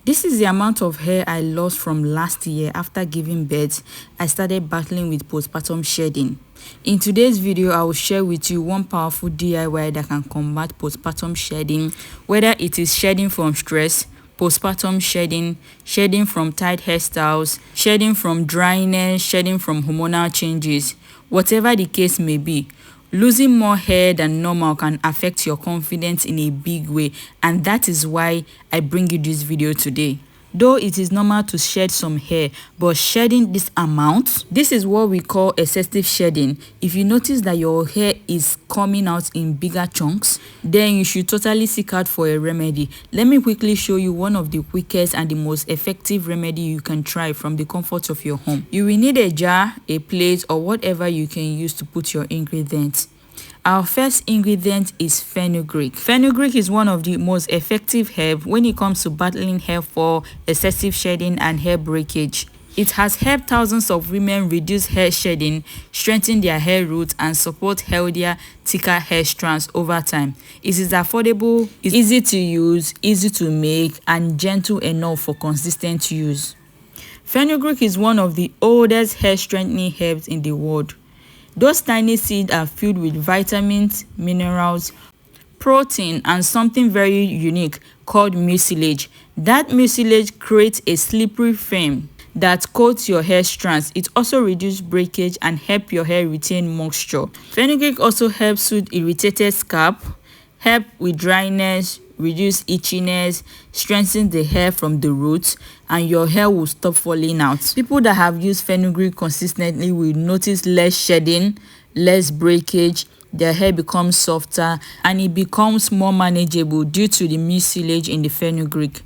This is the amount of hair I lost from last year after giving birth. I started battling with postpartum shedding. In today's video, I will share with you one powerful DIY that can combat postpartum shedding, whether it is shedding from stress, postpartum shedding, shedding from tight hairstyles, shedding from dryness, shedding from hormonal changes. Whatever the case may be, losing more hair than normal can affect your confidence in a big way, and that is why I bring you this video today. Though it is normal to shed some hair, but shedding this amount, this is what we call excessive shedding. If you notice that your hair is coming out in bigger chunks, then you should totally seek out for a remedy. Let me quickly show you one of the quickest and the most effective remedy you can try from the comfort of your home. You will need a jar, a plate, or whatever you can use to put your ingredients. Our first ingredient is fenugreek. Fenugreek is one of the most effective herbs when it comes to battling hair fall, excessive shedding, and hair breakage. It has helped thousands of women reduce hair shedding, strengthen their hair roots, and support healthier, thicker hair strands over time. It is affordable, it's easy to use, easy to make, and gentle enough for consistent use. Fenugreek is one of the oldest hair strengthening herbs in the world. Those tiny seeds are filled with vitamins, minerals, protein, and something very unique called mucilage. That mucilage creates a slippery film that coats your hair strands. It also reduces breakage and helps your hair retain moisture. Fenugreek also helps soothe irritated scalp, help with dryness, reduce itchiness, strengthen the hair from the roots, and your hair will stop falling out. People that have used fenugreek consistently will notice less shedding, less breakage, their hair becomes softer, and it becomes more manageable due to the mucilage in the fenugreek.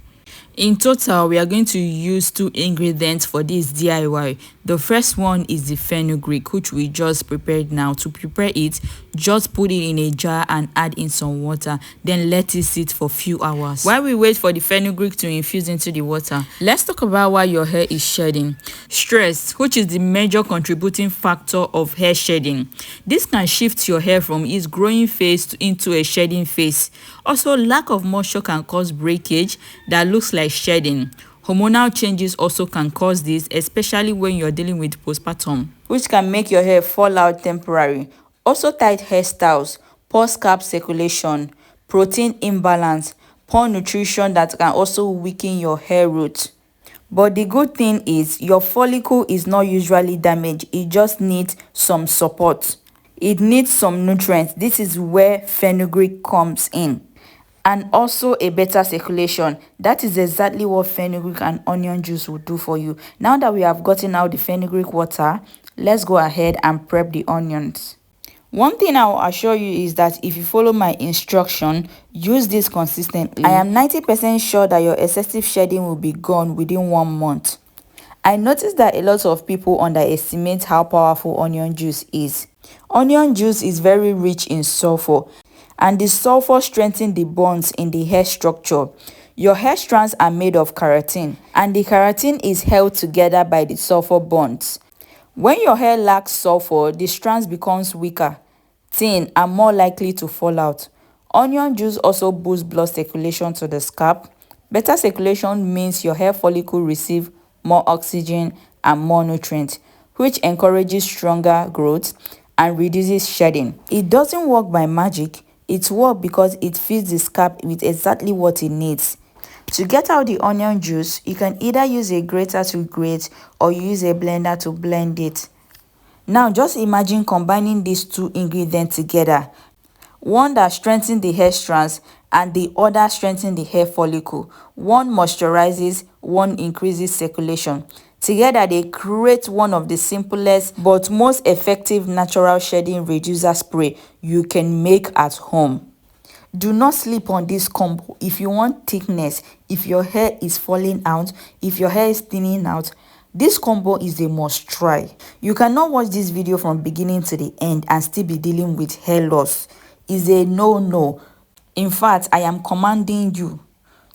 In total, we are going to use 2 ingredients for this DIY. The first one is the fenugreek, which we just prepared now. To prepare it, just put it in a jar and add in some water, then let it sit for a few hours. While we wait for the fenugreek to infuse into the water, let's talk about why your hair is shedding. Stress, which is the major contributing factor of hair shedding. This can shift your hair from its growing phase into a shedding phase. Also, lack of moisture can cause breakage that looks like shedding. Hormonal changes also can cause this, especially when you're dealing with postpartum, which can make your hair fall out temporarily. Also, tight hairstyles, poor scalp circulation, protein imbalance, poor nutrition that can also weaken your hair roots. But the good thing is your follicle is not usually damaged. It just needs some support. It needs some nutrients. This is where fenugreek comes in. And also a better circulation. That is exactly what fenugreek and onion juice will do for you. Now that we have gotten out the fenugreek water, let's go ahead and prep the onions. One thing I will assure you is that if you follow my instruction, use this consistently, I am 90% sure that your excessive shedding will be gone within 1 month. I noticed that a lot of people underestimate how powerful onion juice is. Onion juice is very rich in sulfur, and the sulfur strengthens the bonds in the hair structure. Your hair strands are made of keratin, and the keratin is held together by the sulfur bonds. When your hair lacks sulfur, the strands becomes weaker, thin, and more likely to fall out. Onion juice also boosts blood circulation to the scalp. Better circulation means your hair follicle receive more oxygen and more nutrients, which encourages stronger growth and reduces shedding. It doesn't work by magic. It works because it feeds the scalp with exactly what it needs. To get out the onion juice, you can either use a grater to grate or use a blender to blend it. Now just imagine combining these 2 ingredients together. One that strengthens the hair strands and the other strengthens the hair follicle. One moisturizes, one increases circulation. Together, they create one of the simplest but most effective natural shedding reducer spray you can make at home. Do not sleep on this combo. If you want thickness, if your hair is falling out, if your hair is thinning out, this combo is a must try. You cannot watch this video from beginning to the end and still be dealing with hair loss. It's a no. In fact, I am commanding you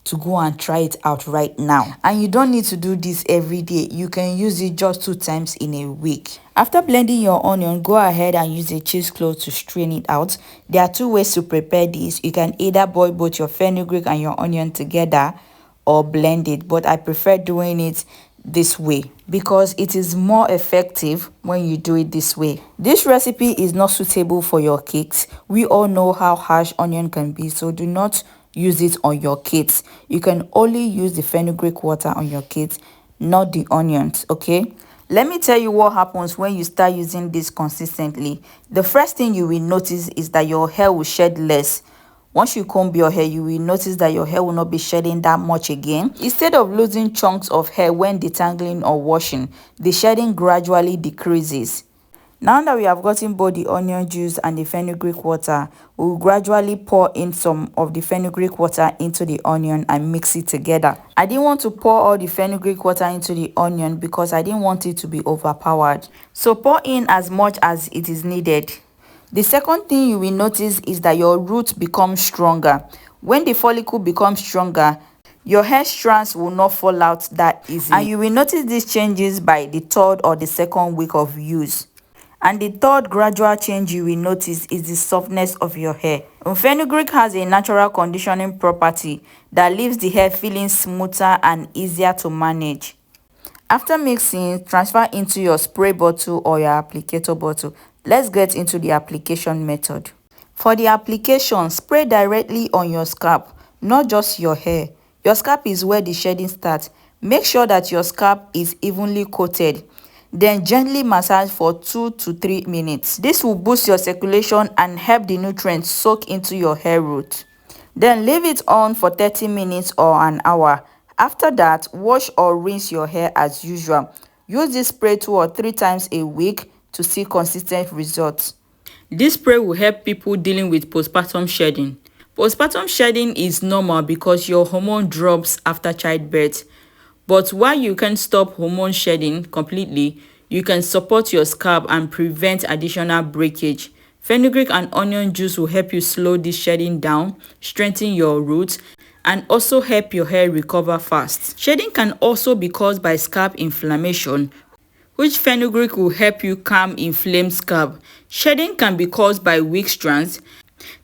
to go and try it out right now. And you don't need to do this every day. You can use it just 2 times in a week. After blending your onion, go ahead and use a cheesecloth to strain it out. There are 2 ways to prepare this. You can either boil both your fenugreek and your onion together, or blend it, but I prefer doing it this way because it is more effective when you do it this way. This recipe is not suitable for your cakes. We all know how harsh onion can be, so do not use it on your cakes. You can only use the fenugreek water on your cakes, not the onions. Okay, let me tell you what happens when you start using this consistently. The first thing you will notice is that your hair will shed less. Once you comb your hair, you will notice that your hair will not be shedding that much again. Instead of losing chunks of hair when detangling or washing, the shedding gradually decreases. Now that we have gotten both the onion juice and the fenugreek water, we will gradually pour in some of the fenugreek water into the onion and mix it together. I didn't want to pour all the fenugreek water into the onion because I didn't want it to be overpowered. So pour in as much as it is needed. The second thing you will notice is that your roots become stronger. When the follicle becomes stronger, your hair strands will not fall out that easily. And you will notice these changes by the third or the second week of use. And the third gradual change you will notice is the softness of your hair. Fenugreek has a natural conditioning property that leaves the hair feeling smoother and easier to manage. After mixing, transfer into your spray bottle or your applicator bottle. Let's get into the application method. For the application, spray directly on your scalp, not just your hair. Your scalp is where the shedding starts. Make sure that your scalp is evenly coated. Then gently massage for 2 to 3 minutes. This will boost your circulation and help the nutrients soak into your hair root. Then leave it on for 30 minutes or an hour. After that, wash or rinse your hair as usual. Use this spray 2 or 3 times a week to see consistent results. This spray will help people dealing with postpartum shedding. Postpartum shedding is normal because your hormone drops after childbirth. But while you can stop hormone shedding completely, you can support your scalp and prevent additional breakage. Fenugreek and onion juice will help you slow this shedding down, strengthen your roots, and also help your hair recover fast. Shedding can also be caused by scalp inflammation, which fenugreek will help you calm inflamed scalp. Shedding can be caused by weak strands.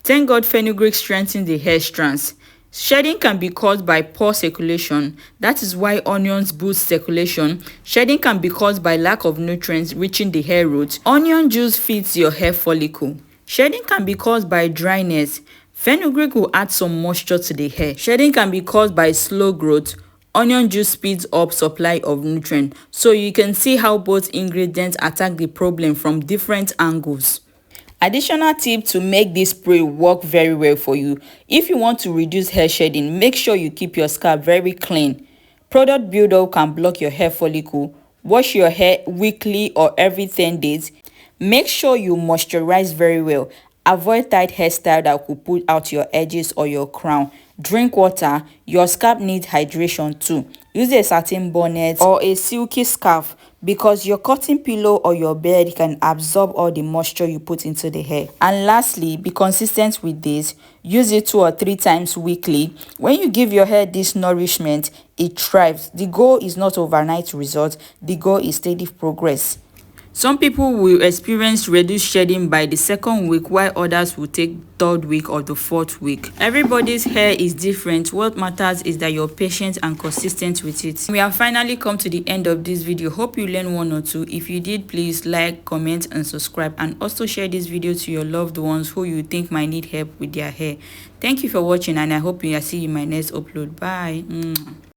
Thank God fenugreek strengthens the hair strands. Shedding can be caused by poor circulation. That is why onions boost circulation. Shedding can be caused by lack of nutrients reaching the hair roots. Onion juice feeds your hair follicle. Shedding can be caused by dryness. Fenugreek will add some moisture to the hair. Shedding can be caused by slow growth. Onion juice speeds up supply of nutrients. So you can see how both ingredients attack the problem from different angles. Additional tip to make this spray work very well for you: if you want to reduce hair shedding, make sure you keep your scalp very clean. Product buildup can block your hair follicle. Wash your hair weekly or every 10 days. Make sure you moisturize very well. Avoid tight hairstyle that could pull out your edges or your crown. Drink water. Your scalp needs hydration too. Use a satin bonnet or a silky scarf because your cotton pillow or your bed can absorb all the moisture you put into the hair. And lastly, be consistent with this. Use it 2 or 3 times weekly. When you give your hair this nourishment, it thrives. The goal is not overnight results. The goal is steady progress. Some people will experience reduced shedding by the 2nd week, while others will take 3rd week or the 4th week. Everybody's hair is different. What matters is that you're patient and consistent with it. We have finally come to the end of this video. Hope you learned 1 or 2. If you did, please like, comment, and subscribe. And also share this video to your loved ones who you think might need help with their hair. Thank you for watching, and I hope you see you in my next upload. Bye.